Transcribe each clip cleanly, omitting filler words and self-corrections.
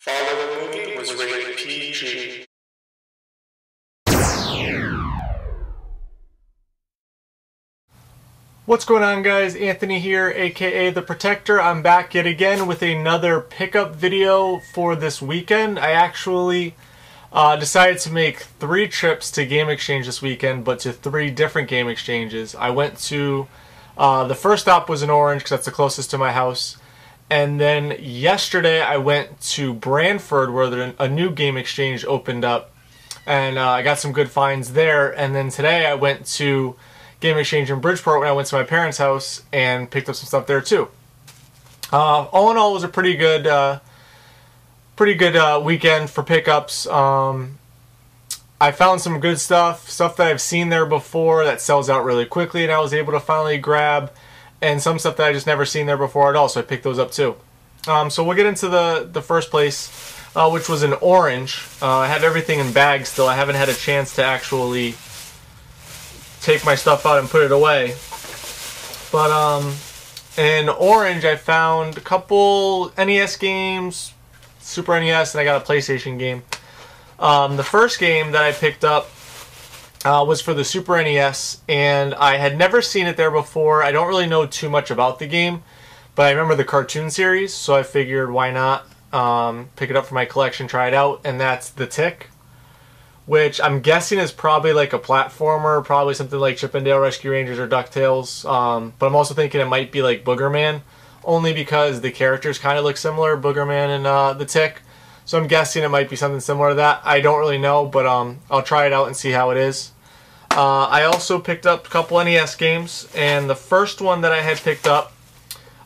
Following movie was rated PG. What's going on, guys? Anthony here, aka The Protector. I'm back yet again with another pickup video for this weekend. I actually decided to make 3 trips to Game Exchange this weekend, but to 3 different Game Exchanges. I went to, the first stop was in Orange because that's the closest to my house. And then yesterday I went to Brantford where a new Game Exchange opened up. And I got some good finds there. And then today I went to Game Exchange in Bridgeport when I went to my parents' house and picked up some stuff there too. All in all, it was a pretty good weekend for pickups. I found some good stuff that I've seen there before that sells out really quickly, and I was able to finally grab, and some stuff that I just never seen there before at all, so I picked those up too. So we'll get into the first place, which was in Orange. I have everything in bags still. I haven't had a chance to actually take my stuff out and put it away. But in Orange I found a couple NES games, Super NES, and I got a PlayStation game. The first game that I picked up was for the Super NES, and I had never seen it there before. I don't really know too much about the game, but I remember the cartoon series, so I figured why not pick it up for my collection, try it out, and that's The Tick, which I'm guessing is probably like a platformer, probably something like Chip 'n Dale Rescue Rangers or DuckTales, but I'm also thinking it might be like Boogerman, only because the characters kind of look similar, Boogerman and The Tick. So I'm guessing it might be something similar to that. I don't really know, but I'll try it out and see how it is. I also picked up a couple NES games, and the first one that I had picked up,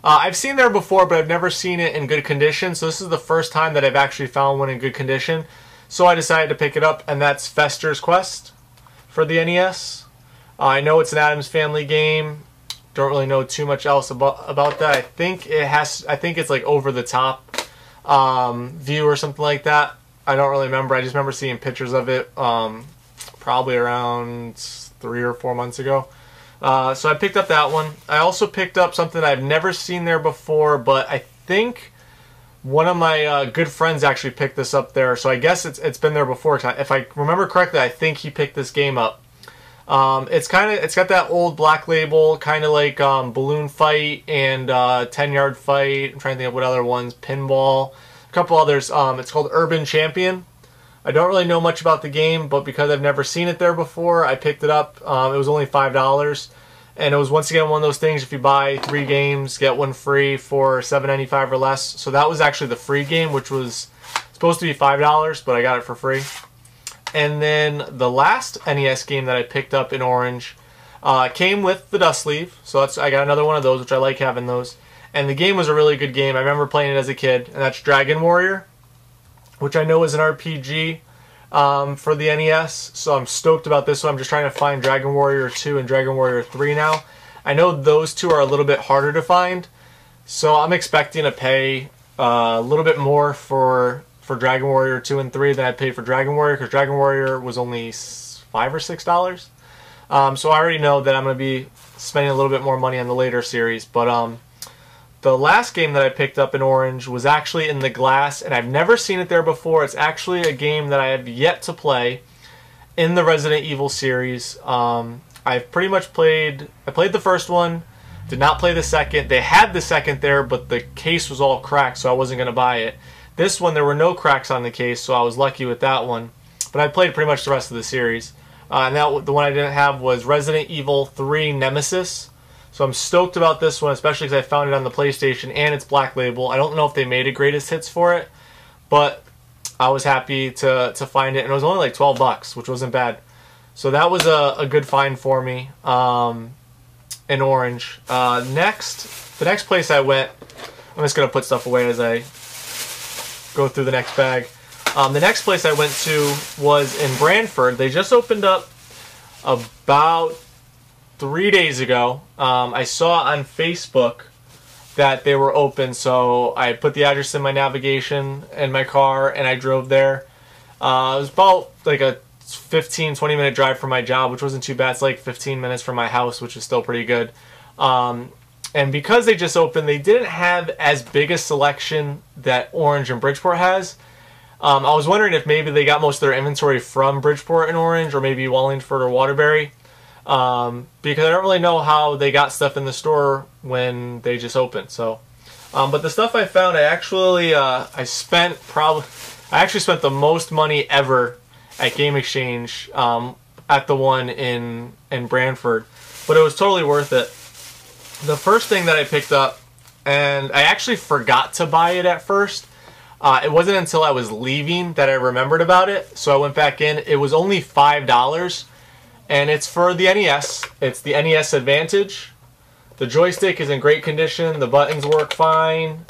I've seen there before, but I've never seen it in good condition, so this is the first time that I've actually found one in good condition. So I decided to pick it up, and that's Fester's Quest for the NES. I know it's an Addams Family game. Don't really know too much else about that. I think it's like over the top view or something like that. I don't really remember. I just remember seeing pictures of it probably around 3 or 4 months ago. So I picked up that one. I also picked up something I've never seen there before, but I think one of my good friends actually picked this up there, so I guess it's been there before. If I remember correctly, I think he picked this game up. It's got that old Black Label, kind of like Balloon Fight and 10-Yard Fight. I'm trying to think of what other ones. Pinball, a couple others. It's called Urban Champion. I don't really know much about the game, but because I've never seen it there before, I picked it up. It was only $5. And it was once again one of those things, if you buy 3 games, get 1 free for $7.95 or less. So that was actually the free game, which was supposed to be $5, but I got it for free. And then the last NES game that I picked up in Orange came with the dust sleeve. So I got another one of those, which I like having those. And the game was a really good game. I remember playing it as a kid, and that's Dragon Warrior, which I know is an RPG. For the NES, so I'm stoked about this one. I'm just trying to find Dragon Warrior 2 and Dragon Warrior 3 now. I know those two are a little bit harder to find, so I'm expecting to pay a little bit more for Dragon Warrior 2 and 3 than I paid for Dragon Warrior, because Dragon Warrior was only $5 or $6. So I already know that I'm going to be spending a little bit more money on the later series, but the last game that I picked up in Orange was actually in the glass, and I've never seen it there before. It's actually a game that I have yet to play in the Resident Evil series. I've pretty much I played the first one, did not play the second. They had the second there, but the case was all cracked, so I wasn't going to buy it. This one, there were no cracks on the case, so I was lucky with that one. But I played pretty much the rest of the series. And the one I didn't have was Resident Evil 3 Nemesis. So I'm stoked about this one, especially because I found it on the PlayStation and it's Black Label. I don't know if they made a greatest hits for it, but I was happy to find it, and it was only like $12, which wasn't bad. So that was a good find for me in Orange. The next place I went, I'm just going to put stuff away as I go through the next bag. The next place I went to was in Brantford. They just opened up about 3 days ago. I saw on Facebook that they were open, so I put the address in my navigation in my car and I drove there. It was about like a 15-20 minute drive from my job, which wasn't too bad. It's like 15 minutes from my house, which is still pretty good. And because they just opened, they didn't have as big a selection that Orange and Bridgeport has. I was wondering if maybe they got most of their inventory from Bridgeport and Orange, or maybe Wallingford or Waterbury. Because I don't really know how they got stuff in the store when they just opened. So, but the stuff I found, I actually spent the most money ever at Game Exchange at the one in Brantford, but it was totally worth it. The first thing that I picked up, and I actually forgot to buy it at first. It wasn't until I was leaving that I remembered about it, so I went back in. It was only $5, and it's for the NES. It's the NES Advantage. The joystick is in great condition. The buttons work fine.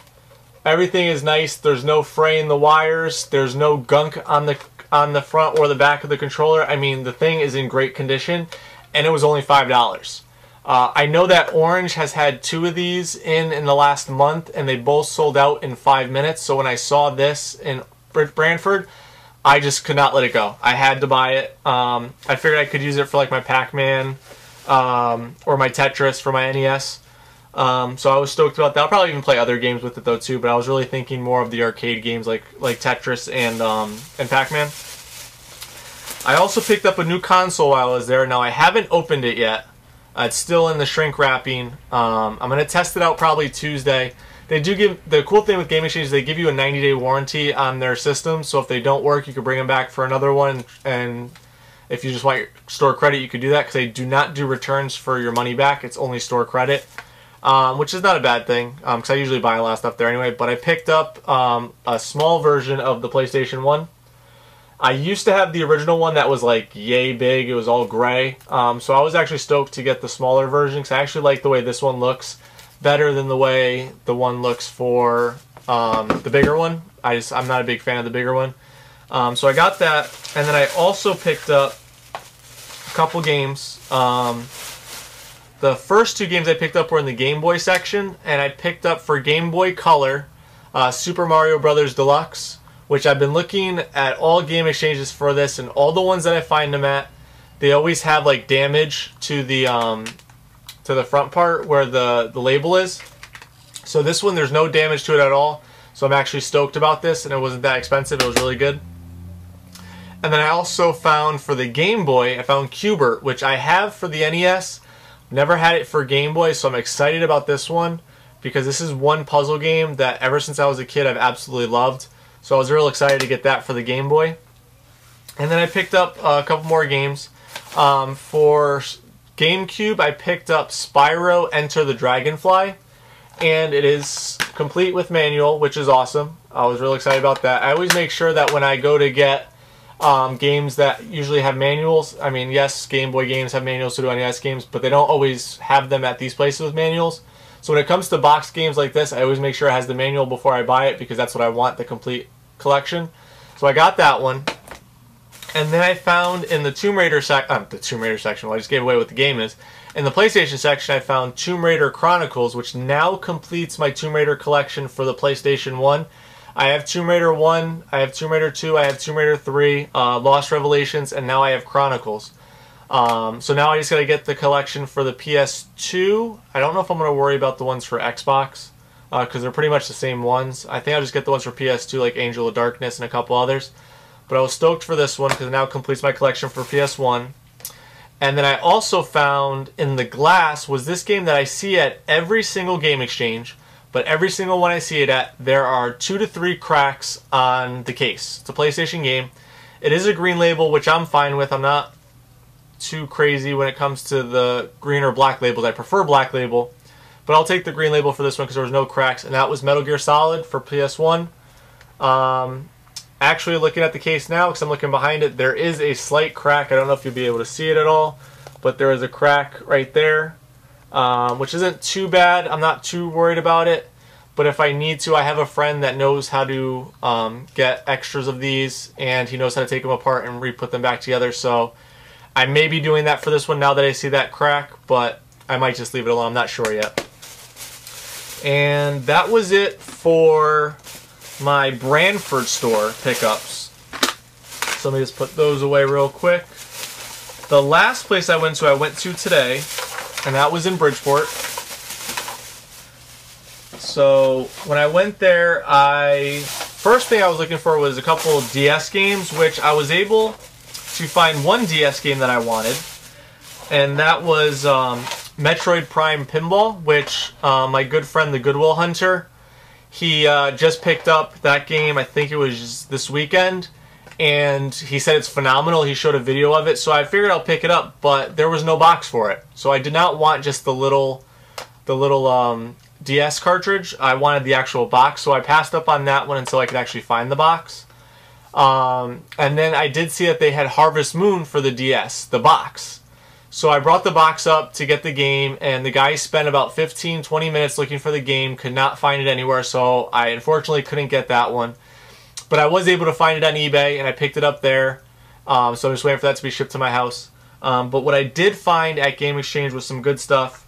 Everything is nice. There's no fray in the wires. There's no gunk on the front or the back of the controller. I mean, the thing is in great condition, and it was only $5. I know that Orange has had 2 of these in the last month, and they both sold out in 5 minutes. So when I saw this in Brantford, I just could not let it go. I had to buy it. I figured I could use it for like my Pac-Man or my Tetris for my NES. So I was stoked about that. I'll probably even play other games with it though too, but I was really thinking more of the arcade games like Tetris and Pac-Man. I also picked up a new console while I was there. Now I haven't opened it yet. It's still in the shrink wrapping. I'm going to test it out probably Tuesday. They do give, the cool thing with Game Exchange is they give you a 90-day warranty on their system, so if they don't work, you can bring them back for another one, and if you just want your store credit, you could do that, because they do not do returns for your money back. It's only store credit, which is not a bad thing, because I usually buy a lot of stuff there anyway. But I picked up a small version of the PlayStation 1. I used to have the original one that was like yay big. It was all gray. So I was actually stoked to get the smaller version, because I actually like the way this one looks better than the way the one looks for the bigger one. I'm not a big fan of the bigger one. So I got that, and then I also picked up a couple games. The first 2 games I picked up were in the Game Boy section, and I picked up for Game Boy Color Super Mario Bros. Deluxe, which I've been looking at all Game Exchanges for this, and all the ones that I find them at, they always have like damage to the front part where the label is. So this one, there's no damage to it at all. So I'm actually stoked about this, and it wasn't that expensive. It was really good. And then I also found for the Game Boy, I found Q*bert, which I have for the NES. Never had it for Game Boy, so I'm excited about this one, because this is one puzzle game that ever since I was a kid I've absolutely loved. So I was real excited to get that for the Game Boy. And then I picked up a couple more games. For GameCube, I picked up Spyro Enter the Dragonfly, and it is complete with manual, which is awesome. I was really excited about that. I always make sure that when I go to get games that usually have manuals, I mean, yes, Game Boy games have manuals, so do NES games, but they don't always have them at these places with manuals. So when it comes to box games like this, I always make sure it has the manual before I buy it, because that's what I want, the complete collection. So I got that one. And then I found in the Tomb Raider section, well, I just gave away what the game is. In the PlayStation section, I found Tomb Raider Chronicles, which now completes my Tomb Raider collection for the PlayStation 1. I have Tomb Raider 1, I have Tomb Raider 2, I have Tomb Raider 3, Lost Revelations, and now I have Chronicles. So now I just gotta get the collection for the PS2. I don't know if I'm gonna worry about the ones for Xbox, because they're pretty much the same ones. I think I'll just get the ones for PS2, like Angel of Darkness and a couple others. But I was stoked for this one, because it now completes my collection for PS1. And then I also found in the glass was this game that I see at every single Game Exchange, but every single one I see it at, there are 2 to 3 cracks on the case. It's a PlayStation game. It is a green label, which I'm fine with. I'm not too crazy when it comes to the green or black labels. I prefer black label, but I'll take the green label for this one because there was no cracks, and that was Metal Gear Solid for PS1. Actually looking at the case now, because I'm looking behind it, there is a slight crack. I don't know if you'll be able to see it at all, but there is a crack right there, which isn't too bad. I'm not too worried about it, but if I need to, I have a friend that knows how to get extras of these, and he knows how to take them apart and re-put them back together, so I may be doing that for this one now that I see that crack, but I might just leave it alone. I'm not sure yet. And that was it for my Brantford store pickups. So let me just put those away real quick. The last place I went to today, and that was in Bridgeport. So when I went there, first thing I was looking for was a couple of DS games, which I was able to find one DS game that I wanted, and that was Metroid Prime Pinball, which my good friend the Goodwill Hunter, he just picked up that game. I think it was just this weekend, and he said it's phenomenal. He showed a video of it, so I figured I'll pick it up, but there was no box for it. So I did not want just the little DS cartridge. I wanted the actual box, so I passed up on that one until I could actually find the box. And then I did see that they had Harvest Moon for the DS, the box. So I brought the box up to get the game, and the guy spent about 15-20 minutes looking for the game, could not find it anywhere, so I unfortunately couldn't get that one. But I was able to find it on eBay, and I picked it up there, so I'm just waiting for that to be shipped to my house. But what I did find at Game Exchange was some good stuff.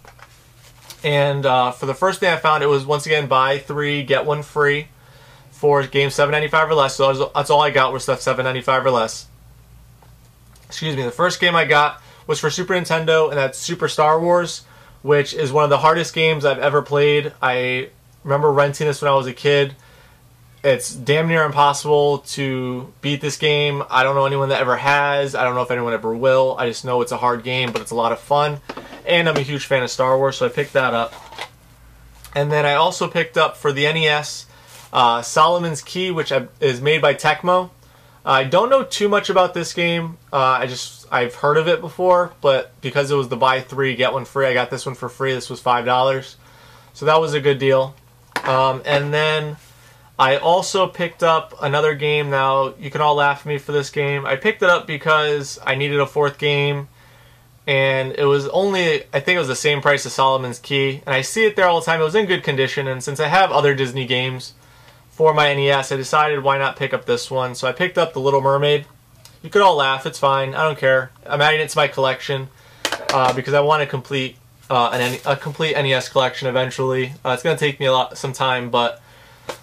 And for the first thing I found, it was once again buy 3, get 1 free for games $7.95 or less. So that's all I got was stuff $7.95 or less. Excuse me. The first game I got was for Super Nintendo, and that's Super Star Wars, which is one of the hardest games I've ever played. I remember renting this when I was a kid. It's damn near impossible to beat this game. I don't know anyone that ever has. I don't know if anyone ever will. I just know it's a hard game, but it's a lot of fun. And I'm a huge fan of Star Wars, so I picked that up. And then I also picked up for the NES Solomon's Key, which is made by Tecmo. I don't know too much about this game. I've heard of it before, but because it was the buy 3, get 1 free, I got this one for free. This was $5. So that was a good deal. And then I also picked up another game. Now, you can all laugh at me for this game. I picked it up because I needed a 4th game, and it was only, I think it was the same price as Solomon's Key, and I see it there all the time. It was in good condition, and since I have other Disney games for my NES, I decided why not pick up this one. So I picked up The Little Mermaid. You could all laugh, it's fine, I don't care. I'm adding it to my collection because I want to complete a complete NES collection eventually. It's going to take me some time, but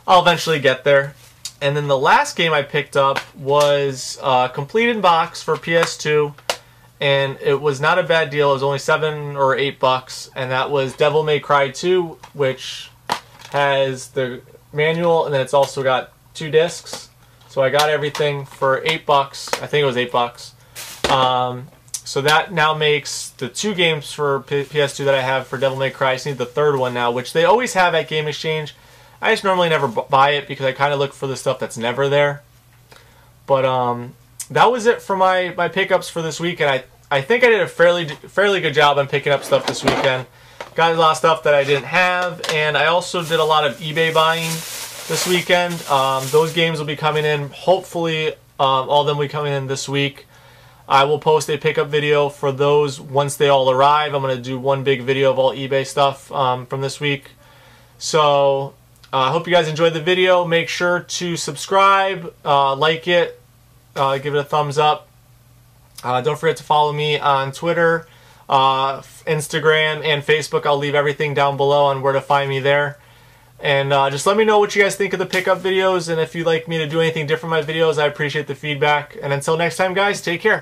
I'll eventually get there. And then the last game I picked up was complete in box for PS2, and it was not a bad deal. It was only $7 or $8, and that was Devil May Cry 2, which has the manual, and then it's also got 2 discs. So I got everything for $8. I think it was $8. So that now makes the 2 games for PS2 that I have for Devil May Cry. I just need the 3rd one now, which they always have at Game Exchange. I just normally never buy it because I kind of look for the stuff that's never there. But that was it for my pickups for this week, and I think I did a fairly good job on picking up stuff this weekend. Got a lot of stuff that I didn't have, and I also did a lot of eBay buying this weekend. Those games will be coming in, hopefully all of them will be coming in this week. I will post a pickup video for those once they all arrive. I'm going to do one big video of all eBay stuff from this week. So I hope you guys enjoyed the video. Make sure to subscribe, like it, give it a thumbs up. Don't forget to follow me on Twitter, Instagram, and Facebook. I'll leave everything down below on where to find me there. And just let me know what you guys think of the pickup videos, and if you'd like me to do anything different in my videos, I appreciate the feedback. And until next time, guys, take care.